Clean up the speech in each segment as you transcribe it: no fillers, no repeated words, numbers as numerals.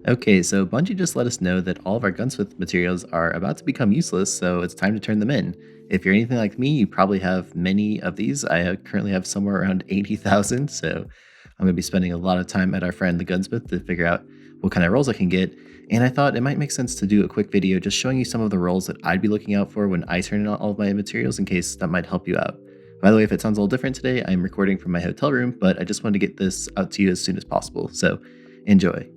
Okay, so Bungie just let us know that all of our Gunsmith materials are about to become useless, so it's time to turn them in. If you're anything like me, you probably have many of these. I currently have somewhere around 80,000, so I'm going to be spending a lot of time at our friend the Gunsmith to figure out what kind of rolls I can get. And I thought it might make sense to do a quick video just showing you some of the rolls that I'd be looking out for when I turn in all of my materials in case that might help you out. By the way, if it sounds a little different today, I'm recording from my hotel room, but I just wanted to get this out to you as soon as possible, so enjoy.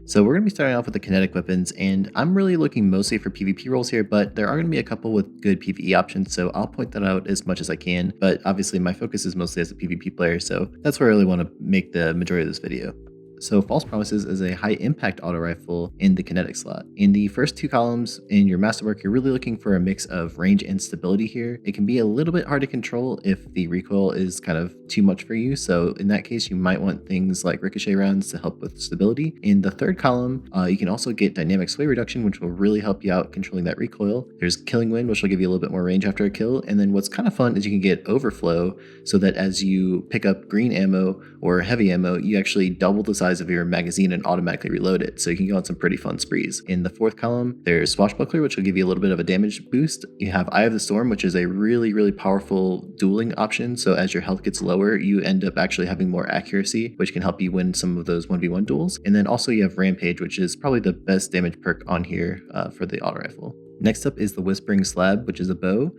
So we're going to be starting off with the kinetic weapons, and I'm really looking mostly for PvP rolls here, but there are going to be a couple with good PvE options, so I'll point that out as much as I can. But obviously my focus is mostly as a PvP player, so that's where I really want to make the majority of this video. So False Promises is a high impact auto rifle in the kinetic slot. In the first two columns in your masterwork, you're really looking for a mix of range and stability here. It can be a little bit hard to control if the recoil is kind of too much for you. So in that case, you might want things like ricochet rounds to help with stability. In the third column, you can also get dynamic sway reduction, which will really help you out controlling that recoil. There's Killing Wind, which will give you a little bit more range after a kill. And then what's kind of fun is you can get overflow so that as you pick up green ammo or heavy ammo, you actually double the size of your magazine and automatically reload it, so you can go on some pretty fun sprees. In the fourth column, there's Swashbuckler, which will give you a little bit of a damage boost. You have Eye of the Storm, which is a really powerful dueling option, so as your health gets lower, you end up actually having more accuracy, which can help you win some of those 1v1 duels. And then also you have Rampage, which is probably the best damage perk on here for the auto rifle. Next up is the Whispering Slab, which is a bow.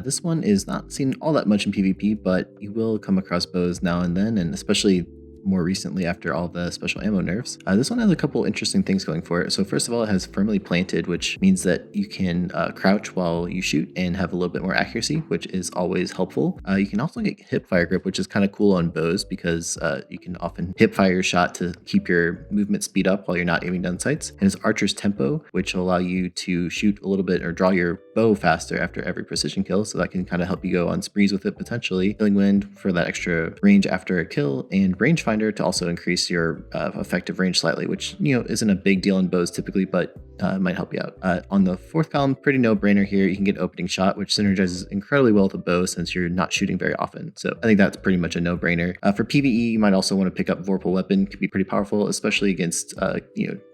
This one is not seen all that much in PvP, but you will come across bows now and then, and especially more recently after all the special ammo nerfs. This one has a couple interesting things going for it. So first of all, it has Firmly Planted, which means that you can crouch while you shoot and have a little bit more accuracy, which is always helpful. You can also get Hip Fire Grip, which is kind of cool on bows because you can often hip fire your shot to keep your movement speed up while you're not aiming down sights. And it's Archer's Tempo, which will allow you to shoot a little bit or draw your bow faster after every precision kill, so that can kind of help you go on sprees with it potentially. Killing Wind for that extra range after a kill, and Rangefinder to also increase your effective range slightly, which isn't a big deal in bows typically, but might help you out. On the fourth column, pretty no-brainer here. You can get Opening Shot, which synergizes incredibly well with a bow since you're not shooting very often. So I think that's pretty much a no-brainer. For PvE, you might also want to pick up Vorpal Weapon. Could be pretty powerful, especially against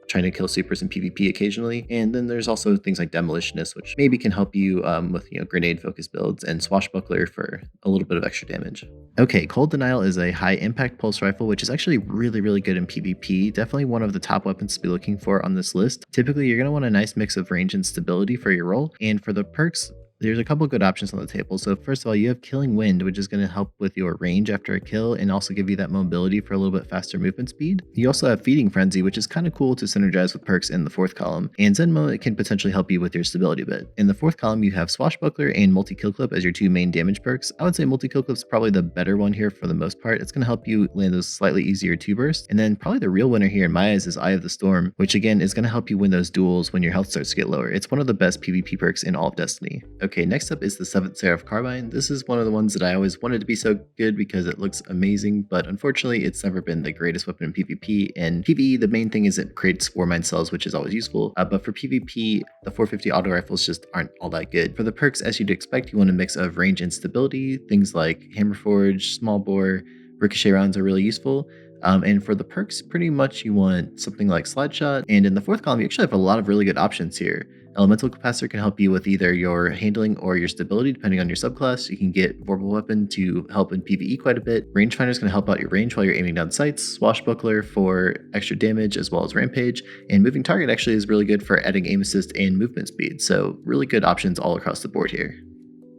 trying to kill supers in PvP occasionally. And then there's also things like Demolitionist, which maybe can help you with grenade focus builds, and Swashbuckler for a little bit of extra damage. Okay, Cold Denial is a high impact pulse rifle, which is actually really good in PvP. Definitely one of the top weapons to be looking for on this list. Typically, you're going to want a nice mix of range and stability for your roll. And for the perks, there's a couple good options on the table. So first of all, you have Killing Wind, which is going to help with your range after a kill and also give you that mobility for a little bit faster movement speed. You also have Feeding Frenzy, which is kind of cool to synergize with perks in the fourth column. And Zenmo, it can potentially help you with your stability a bit. In the fourth column, you have Swashbuckler and Multi-Kill Clip as your two main damage perks. I would say Multi-Kill Clip is probably the better one here for the most part. It's going to help you land those slightly easier 2-burst. And then probably the real winner here in my eyes is Eye of the Storm, which again is going to help you win those duels when your health starts to get lower. It's one of the best PvP perks in all of Destiny. Okay, next up is the 7th Seraph Carbine. This is one of the ones that I always wanted to be so good because it looks amazing, but unfortunately it's never been the greatest weapon in PvP. And PvE, the main thing is it creates War Mind cells, which is always useful, but for PvP, the 450 auto rifles just aren't all that good. For the perks, as you'd expect, you want a mix of range and stability. Things like Hammerforge, Small Bore, Ricochet rounds are really useful. And for the perks, pretty much you want something like Slide Shot. And in the fourth column, you actually have a lot of really good options here. Elemental Capacitor can help you with either your handling or your stability, depending on your subclass. You can get Vorpal Weapon to help in PvE quite a bit. Rangefinder is going to help out your range while you're aiming down sights. Swashbuckler for extra damage as well as Rampage. And Moving Target actually is really good for adding aim assist and movement speed. So really good options all across the board here.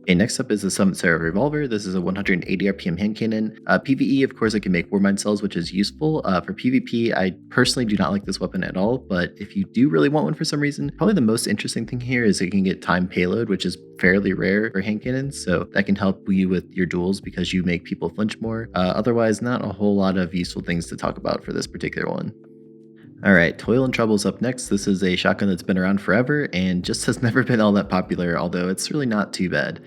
Okay, next up is the 7th Seraph Revolver. This is a 180 RPM hand cannon. PvE, of course, it can make War Mind cells, which is useful. For PvP, I personally do not like this weapon at all, but if you do really want one for some reason, probably the most interesting thing here is it can get time payload, which is fairly rare for hand cannons, so that can help you with your duels because you make people flinch more. Otherwise, not a whole lot of useful things to talk about for this particular one. Alright, Toil And Trouble is up next. This is a shotgun that's been around forever and just has never been all that popular, although it's really not too bad.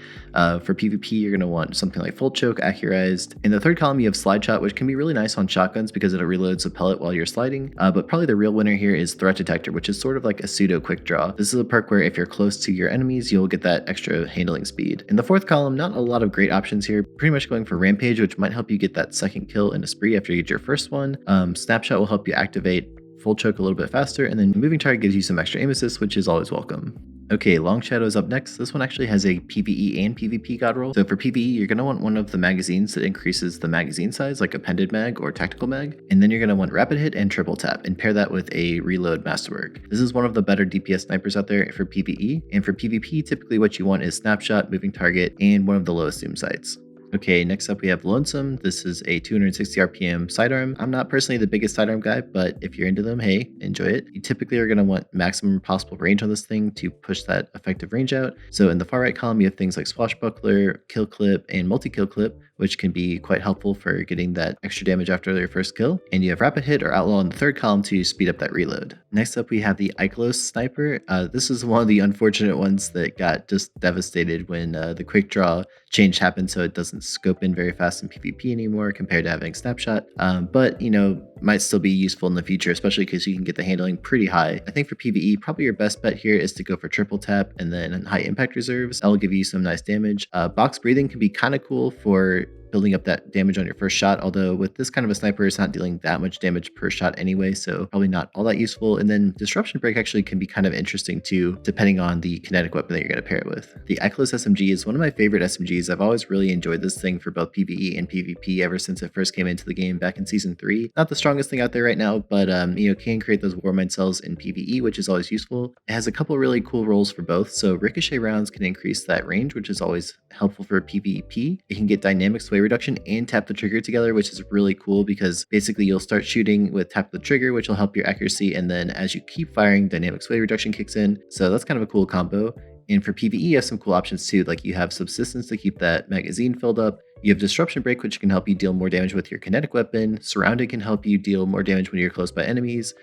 For PvP, you're going to want something like Full Choke, Accurized. In the third column, you have Slide Shot, which can be really nice on shotguns because it reloads a pellet while you're sliding. But probably the real winner here is Threat Detector, which is sort of like a pseudo quick draw. This is a perk where if you're close to your enemies, you'll get that extra handling speed. In the fourth column, not a lot of great options here. Pretty much going for Rampage, which might help you get that second kill in a spree after you get your first one. Snapshot will help you activate full choke a little bit faster, and then moving target gives you some extra aim assist, which is always welcome. Okay, Long Shadow is up next. This one actually has a PvE and PvP god roll. So for PvE, you're going to want one of the magazines that increases the magazine size, like Appended Mag or Tactical Mag. And then you're going to want Rapid Hit and Triple Tap, and pair that with a Reload Masterwork. This is one of the better DPS snipers out there for PvE. And for PvP, typically what you want is Snapshot, Moving Target, and one of the lowest zoom sights. Okay, next up we have Lonesome. This is a 260 RPM sidearm. I'm not personally the biggest sidearm guy, but if you're into them, hey, enjoy it. You typically are going to want maximum possible range on this thing to push that effective range out. So in the far right column, you have things like Swashbuckler, Kill Clip, and Multi-Kill Clip, which can be quite helpful for getting that extra damage after your first kill. And you have Rapid Hit or Outlaw in the third column to speed up that reload. Next up, we have the Ikelos Sniper. This is one of the unfortunate ones that got just devastated when the quick draw change happened, so it doesn't scope in very fast in PvP anymore compared to having Snapshot. But, you know, might still be useful in the future, especially because you can get the handling pretty high. I think for PvE, probably your best bet here is to go for Triple Tap and then High Impact Reserves. That will give you some nice damage. Box Breathing can be kind of cool for building up that damage on your first shot, although with this kind of a sniper, it's not dealing that much damage per shot anyway, so probably not all that useful. And then Disruption Break actually can be kind of interesting too, depending on the kinetic weapon that you're going to pair it with. The Ikelos SMG is one of my favorite SMGs. I've always really enjoyed this thing for both PvE and PvP ever since it first came into the game back in Season 3. Not the strongest thing out there right now, but you know, can create those Warmind cells in PvE, which is always useful. It has a couple really cool rolls for both, so Ricochet rounds can increase that range, which is always helpful for PvP. It can get dynamic sway reduction and tap the trigger together, which is really cool because basically you'll start shooting with tap the trigger, which will help your accuracy, and then as you keep firing, dynamic sway reduction kicks in. So that's kind of a cool combo. And for PvE, you have some cool options too, like you have Subsistence to keep that magazine filled up. You have Disruption Break, which can help you deal more damage with your kinetic weapon. Surrounded can help you deal more damage when you're close by enemies.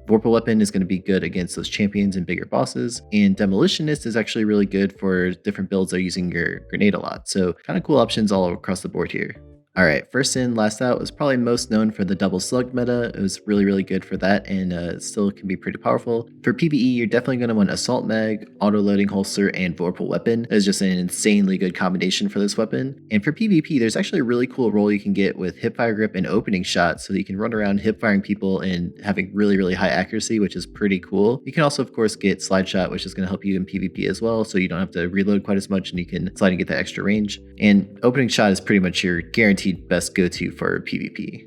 Vorpal Weapon is going to be good against those champions and bigger bosses. And Demolitionist is actually really good for different builds that are using your grenade a lot. So kind of cool options all across the board here. Alright, First In, Last Out was probably most known for the double slug meta. It was really good for that, and it still can be pretty powerful. For PvE, you're definitely going to want Assault Mag, Auto-Loading Holster, and Vorpal Weapon. That is just an insanely good combination for this weapon. And for PvP, there's actually a really cool role you can get with Hipfire Grip and Opening Shot, so that you can run around hip-firing people and having really high accuracy, which is pretty cool. You can also, of course, get Slide Shot, which is going to help you in PvP as well, so you don't have to reload quite as much, and you can slide and get that extra range. And Opening Shot is pretty much your guaranteed best go-to for PvP.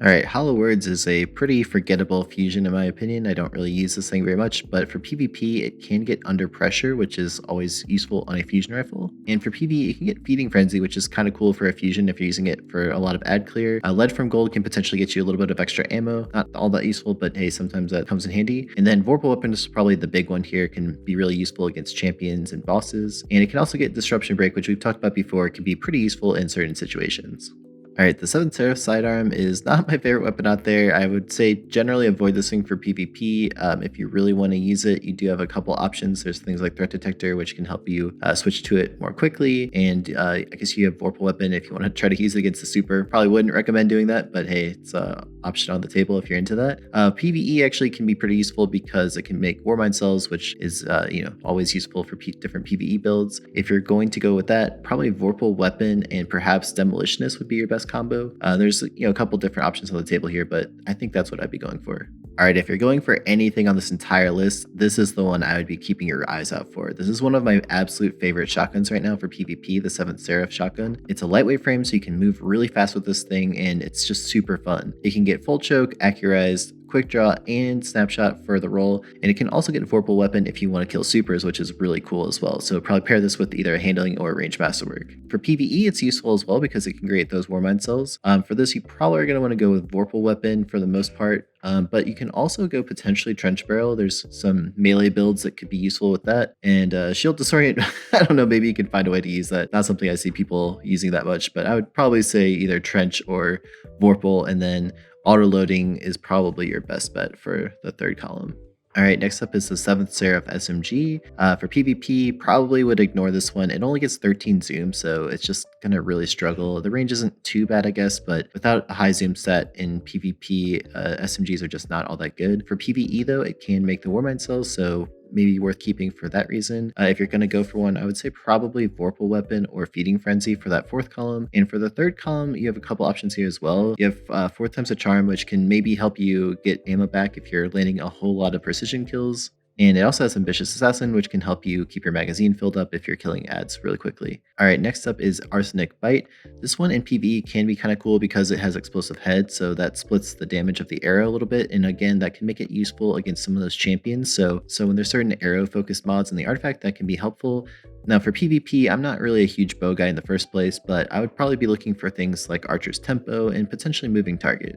Alright, Hollow Words is a pretty forgettable fusion in my opinion. I don't really use this thing very much, but for PvP it can get under pressure, which is always useful on a fusion rifle. And for PvE it can get Feeding Frenzy, which is kind of cool for a fusion if you're using it for a lot of ad clear. Lead from Gold can potentially get you a little bit of extra ammo. Not all that useful, but hey, sometimes that comes in handy. And then Vorpal Weapon is probably the big one here, can be really useful against champions and bosses. And it can also get Disruption Break, which we've talked about before, can be pretty useful in certain situations. Alright, the 7th Seraph sidearm is not my favorite weapon out there. I would say generally avoid this thing for PvP. If you really want to use it, you do have a couple options. There's things like Threat Detector, which can help you switch to it more quickly. And I guess you have Vorpal Weapon if you want to try to use it against the super. Probably wouldn't recommend doing that, but hey, it's an option on the table if you're into that. PvE actually can be pretty useful because it can make Warmind cells, which is always useful for different PvE builds. If you're going to go with that, probably Vorpal Weapon and perhaps Demolitionist would be your best combo. There's a couple different options on the table here, but I think that's what I'd be going for. Alright, if you're going for anything on this entire list, this is the one I would be keeping your eyes out for. This is one of my absolute favorite shotguns right now for PvP, the 7th Seraph shotgun. It's a lightweight frame, so you can move really fast with this thing, and it's just super fun. It can get full choke, accurized, quick draw, and snapshot for the roll, and it can also get Vorpal Weapon if you want to kill supers, which is really cool as well. So probably pair this with either a handling or a range masterwork. For PvE, it's useful as well because it can create those Warmind cells. For this, you probably are going to want to go with Vorpal Weapon for the most part. But you can also go potentially Trench Barrel. There's some melee builds that could be useful with that. And Shield Disorient, I don't know, maybe you could find a way to use that. Not something I see people using that much, but I would probably say either Trench or Vorpal, and then Auto-Loading is probably your best bet for the third column. Alright, next up is the 7th Seraph SMG. For PvP, probably would ignore this one. It only gets 13 zoom, so it's just gonna really struggle. The range isn't too bad, I guess, but without a high zoom set in PvP, SMGs are just not all that good. For PvE though, it can make the Warmind cells, so maybe worth keeping for that reason. If you're going to go for one, I would say probably Vorpal Weapon or Feeding Frenzy for that fourth column. And for the third column, you have a couple options here as well. You have 4 times a charm, which can maybe help you get ammo back if you're landing a whole lot of precision kills. And it also has Ambitious Assassin, which can help you keep your magazine filled up if you're killing ads really quickly. Alright, next up is Arsenic Bite. This one in PvE can be kind of cool because it has Explosive Head, so that splits the damage of the arrow a little bit, and again, that can make it useful against some of those champions, so when there's certain arrow-focused mods in the artifact, that can be helpful. Now for PvP, I'm not really a huge bow guy in the first place, but I would probably be looking for things like Archer's Tempo and potentially Moving Target.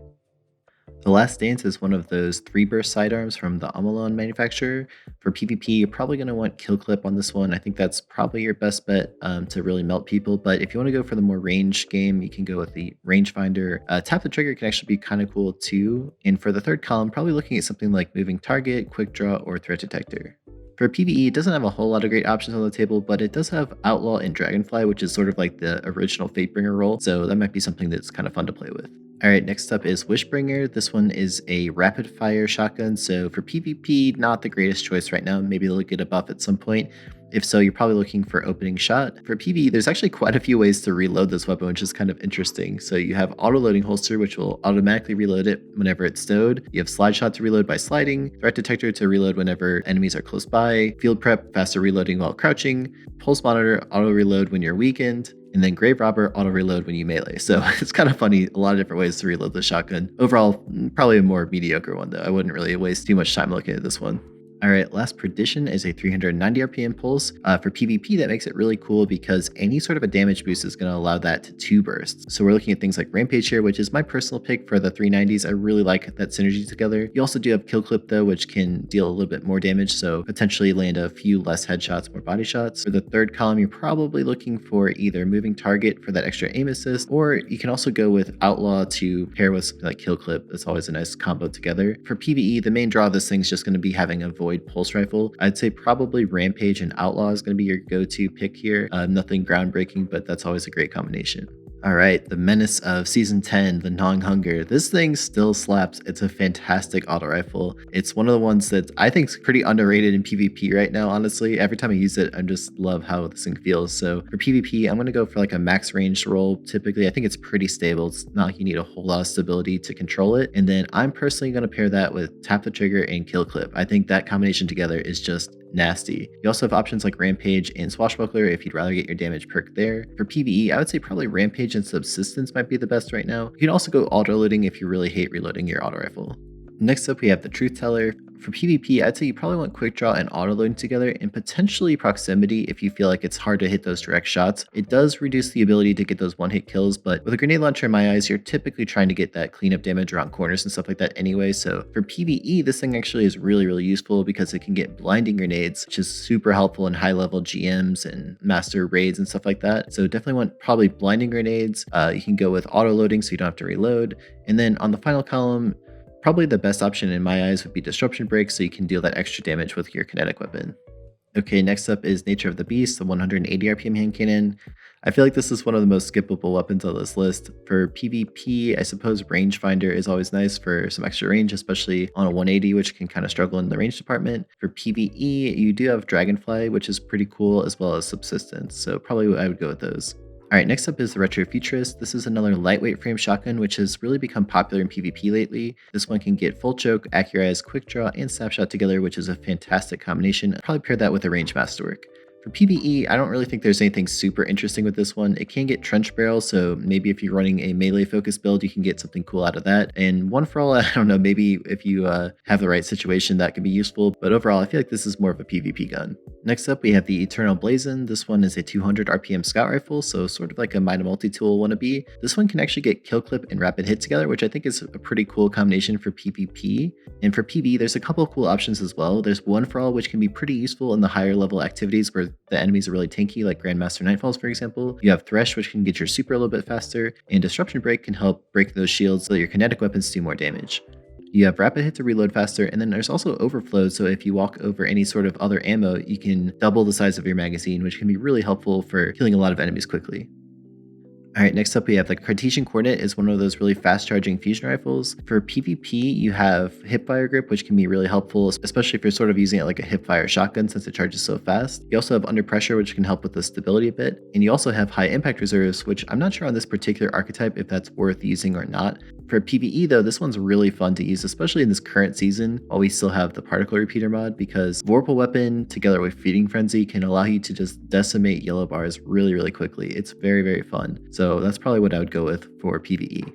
The Last Dance is one of those 3-burst sidearms from the Omelon manufacturer. For PvP, you're probably going to want Kill Clip on this one. I think that's probably your best bet to really melt people, but if you want to go for the more range game, you can go with the Rangefinder. Tap the Trigger can actually be kind of cool too. And for the third column, probably looking at something like Moving Target, Quick Draw, or Threat Detector. For PvE, it doesn't have a whole lot of great options on the table, but it does have Outlaw and Dragonfly, which is sort of like the original Fatebringer role, so that might be something that's kind of fun to play with. Alright, next up is Wishbringer. This one is a rapid fire shotgun, so for PvP, not the greatest choice right now. Maybe they'll get a buff at some point. If so, you're probably looking for opening shot. For PvE, there's actually quite a few ways to reload this weapon, which is kind of interesting. So you have auto-loading holster, which will automatically reload it whenever it's stowed. You have slide shot to reload by sliding, threat detector to reload whenever enemies are close by, field prep, faster reloading while crouching, pulse monitor, auto-reload when you're weakened, and then Grave Robber auto-reload when you melee. So it's kind of funny, a lot of different ways to reload the shotgun. Overall, probably a more mediocre one though. I wouldn't really waste too much time looking at this one. Alright, last Perdition is a 390 RPM pulse. For PvP, that makes it really cool because any sort of a damage boost is going to allow that to 2 bursts. So we're looking at things like Rampage here, which is my personal pick for the 390s. I really like that synergy together. You also do have Kill Clip though, which can deal a little bit more damage, so potentially land a few less headshots, more body shots. For the third column, you're probably looking for either Moving Target for that extra aim assist, or you can also go with Outlaw to pair with something like Kill Clip. That's always a nice combo together. For PvE, the main draw of this thing is just going to be having a Void Pulse Rifle. I'd say probably Rampage and Outlaw is going to be your go-to pick here. Nothing groundbreaking, but that's always a great combination. Alright, the menace of Season 10, the Gnawing Hunger. This thing still slaps. It's a fantastic auto rifle. It's one of the ones that I think is pretty underrated in PvP right now, honestly. Every time I use it, I just love how this thing feels. So for PvP, I'm going to go for like a max ranged roll. Typically, I think it's pretty stable. It's not like you need a whole lot of stability to control it. And then I'm personally going to pair that with Tap the Trigger and Kill Clip. I think that combination together is just nasty. You also have options like Rampage and Swashbuckler if you'd rather get your damage perk there. For PvE, I would say probably Rampage and Subsistence might be the best right now. You can also go auto-loading if you really hate reloading your auto rifle. Next up, we have the Truthteller. For PvP, I'd say you probably want Quick Draw and auto-loading together, and potentially Proximity if you feel like it's hard to hit those direct shots. It does reduce the ability to get those one-hit kills, but with a grenade launcher in my eyes, you're typically trying to get that cleanup damage around corners and stuff like that anyway. So for PvE, this thing actually is really useful because it can get blinding grenades, which is super helpful in high-level GMs and master raids and stuff like that. So definitely want probably blinding grenades. You can go with auto-loading so you don't have to reload. And then on the final column, probably the best option in my eyes would be Disruption Break, so you can deal that extra damage with your kinetic weapon. Okay, next up is Nature of the Beast, the 180 RPM hand cannon. I feel like this is one of the most skippable weapons on this list. For PvP, I suppose Rangefinder is always nice for some extra range, especially on a 180, which can kind of struggle in the range department. For PvE, you do have Dragonfly, which is pretty cool, as well as Subsistence, so probably I would go with those. Alright, next up is the Retrofuturist. This is another lightweight frame shotgun, which has really become popular in PvP lately. This one can get full choke, accurate, quick draw, and snapshot together, which is a fantastic combination. I'd probably pair that with a range masterwork. For PvE, I don't really think there's anything super interesting with this one. It can get Trench Barrel, so maybe if you're running a melee focused build, you can get something cool out of that. And One for All, I don't know, maybe if you have the right situation, that could be useful. But overall, I feel like this is more of a PvP gun. Next up, we have the Eternal Blazon. This one is a 200 RPM scout rifle, so sort of like a Might multi-tool wannabe. This one can actually get Kill Clip and Rapid Hit together, which I think is a pretty cool combination for PvP. And for PvE, there's a couple of cool options as well. There's One for All, which can be pretty useful in the higher level activities where the enemies are really tanky, like Grandmaster Nightfalls, for example. You have Thresh, which can get your super a little bit faster, and Disruption Break can help break those shields so that your kinetic weapons do more damage. You have Rapid Hit to reload faster, and then there's also Overflow, so if you walk over any sort of other ammo, you can double the size of your magazine, which can be really helpful for killing a lot of enemies quickly. All right, next up we have the Cartesian Coordinate is one of those really fast charging fusion rifles. For PvP, you have hipfire grip, which can be really helpful, especially if you're sort of using it like a hipfire shotgun since it charges so fast. You also have under pressure, which can help with the stability a bit. And you also have high impact reserves, which I'm not sure on this particular archetype if that's worth using or not. For PvE though, this one's really fun to use, especially in this current season while we still have the particle repeater mod, because Vorpal Weapon together with Feeding Frenzy can allow you to just decimate yellow bars really quickly. It's very fun. So that's probably what I would go with for PvE.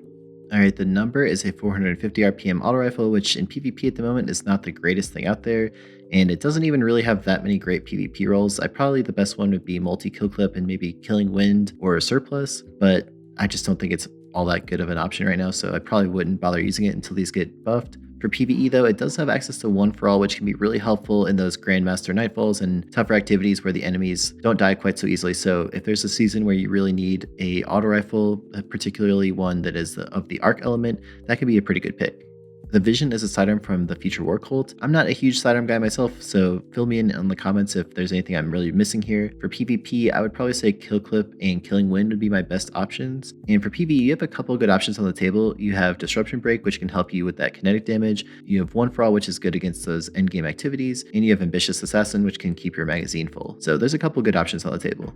Alright, the number is a 450 RPM auto rifle, which in PvP at the moment is not the greatest thing out there, and it doesn't even really have that many great PvP roles. Probably the best one would be multi-kill clip and maybe Killing Wind or Surplus, but I just don't think it's all that good of an option right now, so I probably wouldn't bother using it until these get buffed. For PvE though, it does have access to One for All, which can be really helpful in those Grandmaster Nightfalls and tougher activities where the enemies don't die quite so easily. So if there's a season where you really need a auto rifle, particularly one that is of the arc element, that could be a pretty good pick. The Vision is a sidearm from the Future War Cult. I'm not a huge sidearm guy myself, so fill me in the comments if there's anything I'm really missing here. For PvP, I would probably say Kill Clip and Killing Wind would be my best options. And for PvE, you have a couple good options on the table. You have Disruption Break, which can help you with that kinetic damage. You have One for All, which is good against those endgame activities. And you have Ambitious Assassin, which can keep your magazine full. So there's a couple good options on the table.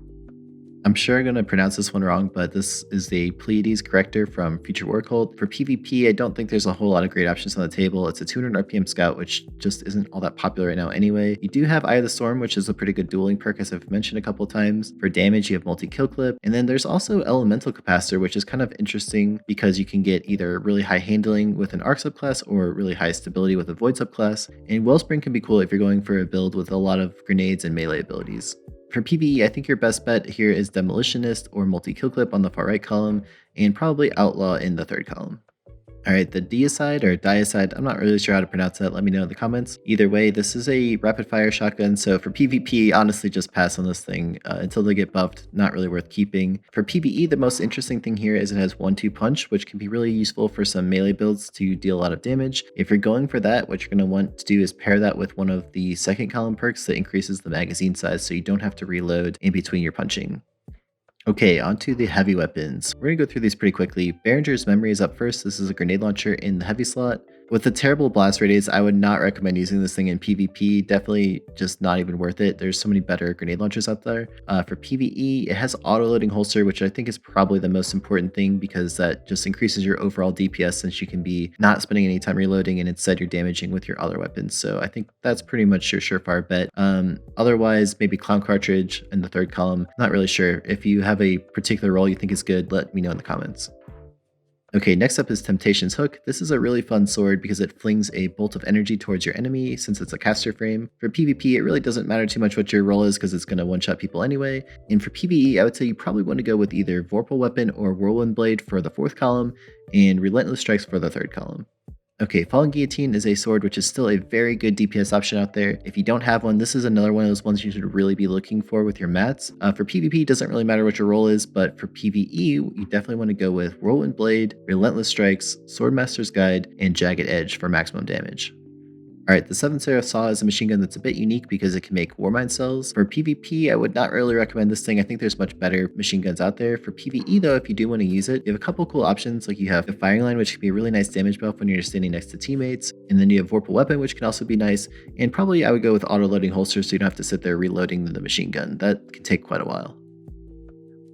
I'm sure I'm going to pronounce this one wrong, but this is the Pleiades Corrector from Future War Cult. For PvP, I don't think there's a whole lot of great options on the table. It's a 200 RPM scout, which just isn't all that popular right now anyway. You do have Eye of the Storm, which is a pretty good dueling perk, as I've mentioned a couple times. For damage, you have multi-kill clip. And then there's also Elemental Capacitor, which is kind of interesting because you can get either really high handling with an arc subclass or really high stability with a void subclass. And Wellspring can be cool if you're going for a build with a lot of grenades and melee abilities. For PvE, I think your best bet here is Demolitionist or Multi-Kill Clip on the far right column, and probably Outlaw in the third column. Alright, the Deicide or Deicide, I'm not really sure how to pronounce that, let me know in the comments. Either way, this is a rapid fire shotgun, so for PvP, honestly just pass on this thing until they get buffed, not really worth keeping. For PvE, the most interesting thing here is it has 1-2 punch, which can be really useful for some melee builds to deal a lot of damage. If you're going for that, what you're going to want to do is pair that with one of the second column perks that increases the magazine size so you don't have to reload in between your punching. Okay, onto the heavy weapons. We're going to go through these pretty quickly. Berenger's Memory is up first. This is a grenade launcher in the heavy slot. With the terrible blast radius, I would not recommend using this thing in PvP. Definitely just not even worth it. There's so many better grenade launchers out there. For PvE, it has auto-loading holster, which I think is probably the most important thing because that just increases your overall DPS since you can be not spending any time reloading and instead you're damaging with your other weapons. So I think that's pretty much your surefire bet. Otherwise, maybe Clown Cartridge in the third column. Not really sure. If you have a particular role you think is good, let me know in the comments. Okay, next up is Temptation's Hook. This is a really fun sword because it flings a bolt of energy towards your enemy since it's a caster frame. For PvP, it really doesn't matter too much what your role is because it's going to one-shot people anyway. And for PvE, I would say you probably want to go with either Vorpal Weapon or Whirlwind Blade for the fourth column and Relentless Strikes for the third column. Okay, Falling Guillotine is a sword which is still a very good DPS option out there. If you don't have one, this is another one of those ones you should really be looking for with your mats. For PvP, it doesn't really matter what your role is, but for PvE, you definitely want to go with Whirlwind Blade, Relentless Strikes, Swordmaster's Guide, and Jagged Edge for maximum damage. Alright, the 7th Seraph Saw is a machine gun that's a bit unique because it can make Warmind cells. For PvP, I would not really recommend this thing. I think there's much better machine guns out there. For PvE though, if you do want to use it, you have a couple cool options. Like you have the Firing Line, which can be a really nice damage buff when you're standing next to teammates. And then you have Vorpal Weapon, which can also be nice. And probably I would go with auto-loading holsters so you don't have to sit there reloading the machine gun. That can take quite a while.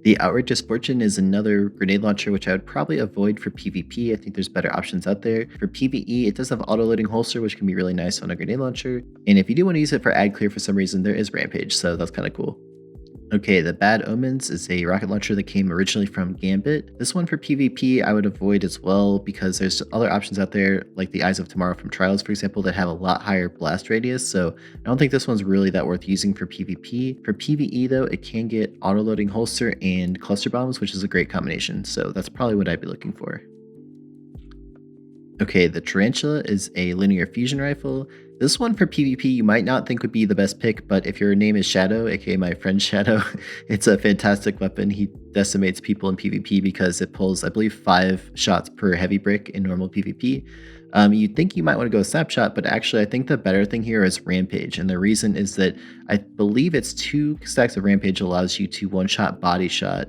The Outrageous Fortune is another grenade launcher which I would probably avoid for PvP. I think there's better options out there. For PvE, it does have auto-loading holster, which can be really nice on a grenade launcher. And if you do want to use it for ad clear for some reason, there is Rampage, so that's kind of cool. Okay, the Bad Omens is a rocket launcher that came originally from Gambit. This one for PvP I would avoid as well because there's other options out there like the Eyes of Tomorrow from Trials, for example, that have a lot higher blast radius, so I don't think this one's really that worth using for PvP. For PvE though, it can get auto-loading holster and cluster bombs, which is a great combination, so that's probably what I'd be looking for. Okay, the Tarantula is a linear fusion rifle. This one for PvP you might not think would be the best pick, but if your name is Shadow, aka my friend Shadow, it's a fantastic weapon. He decimates people in PvP because it pulls, I believe, 5 shots per heavy brick in normal PvP. You'd think you might want to go Snapshot, but actually I think the better thing here is Rampage, and the reason is that I believe it's 2 stacks of Rampage allows you to one-shot body shot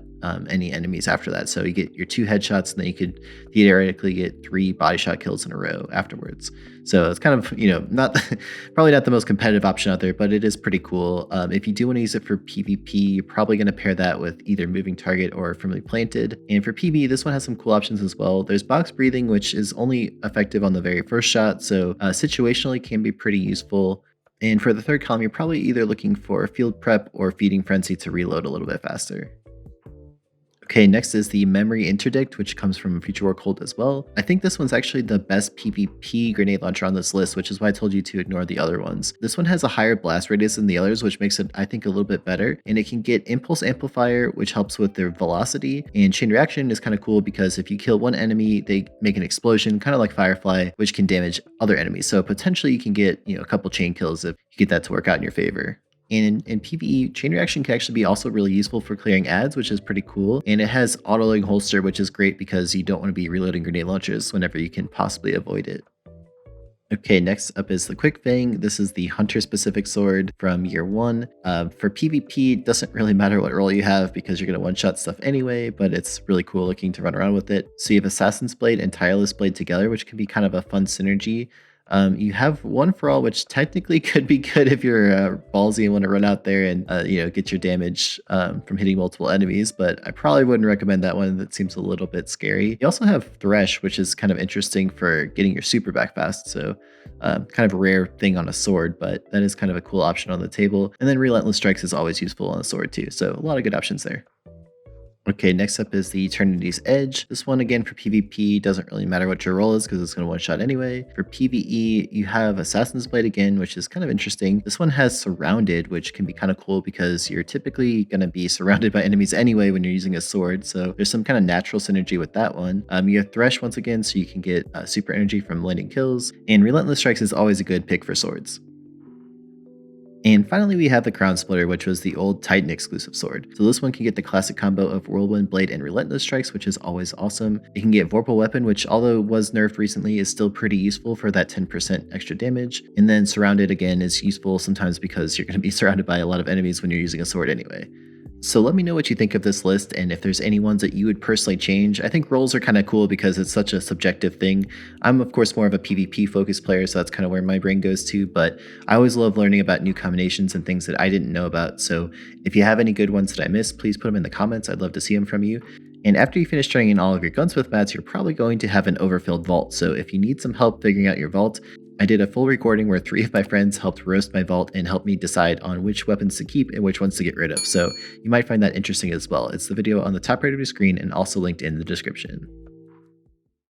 any enemies after that. So you get your 2 headshots, and then you could theoretically get 3 body shot kills in a row afterwards. So it's kind of, not probably not the most competitive option out there, but it is pretty cool. If you do want to use it for PvP, you're probably going to pair that with either moving target or firmly planted. And for PvE, this one has some cool options as well. There's box breathing, which is only effective on the very first shot, so situationally can be pretty useful. And for the third column, you're probably either looking for field prep or feeding frenzy to reload a little bit faster. Okay, next is the Memory Interdict, which comes from Future War Cold as well. I think this one's actually the best PvP grenade launcher on this list, which is why I told you to ignore the other ones. This one has a higher blast radius than the others, which makes it, I think, a little bit better. And it can get Impulse Amplifier, which helps with their velocity. And Chain Reaction is kind of cool because if you kill one enemy, they make an explosion, kind of like Firefly, which can damage other enemies. So potentially you can get, a couple chain kills if you get that to work out in your favor. And in PvE, Chain Reaction can actually be also really useful for clearing ads, which is pretty cool. And it has auto-loading holster, which is great because you don't want to be reloading grenade launchers whenever you can possibly avoid it. Okay, next up is the Quickfang. This is the hunter-specific sword from year 1. For PvP, it doesn't really matter what role you have because you're going to one-shot stuff anyway, but it's really cool looking to run around with it. So you have Assassin's Blade and Tireless Blade together, which can be kind of a fun synergy. You have One for All, which technically could be good if you're ballsy and want to run out there and get your damage from hitting multiple enemies, but I probably wouldn't recommend that one. That seems a little bit scary. You also have Thresh, which is kind of interesting for getting your super back fast, so kind of a rare thing on a sword, but that is kind of a cool option on the table. And then Relentless Strikes is always useful on a sword too, so a lot of good options there. Okay, next up is the Eternity's Edge. This one, again, for PvP, doesn't really matter what your role is because it's going to one-shot anyway. For PvE, you have Assassin's Blade again, which is kind of interesting. This one has Surrounded, which can be kind of cool because you're typically going to be surrounded by enemies anyway when you're using a sword, so there's some kind of natural synergy with that one. You have Thresh once again, so you can get super energy from landing kills, and Relentless Strikes is always a good pick for swords. And finally, we have the Crown Splitter, which was the old Titan exclusive sword. So this one can get the classic combo of Whirlwind Blade and Relentless Strikes, which is always awesome. It can get Vorpal Weapon, which although was nerfed recently, is still pretty useful for that 10% extra damage. And then Surrounded again is useful sometimes because you're going to be surrounded by a lot of enemies when you're using a sword anyway. So let me know what you think of this list and if there's any ones that you would personally change. I think roles are kind of cool because it's such a subjective thing. I'm of course more of a PvP focused player, so that's kind of where my brain goes to, but I always love learning about new combinations and things that I didn't know about. So if you have any good ones that I missed, please put them in the comments. I'd love to see them from you. And after you finish turning in all of your Gunsmith mats, you're probably going to have an overfilled vault. So if you need some help figuring out your vault, I did a full recording where 3 of my friends helped roast my vault and helped me decide on which weapons to keep and which ones to get rid of. So you might find that interesting as well. It's the video on the top right of your screen and also linked in the description.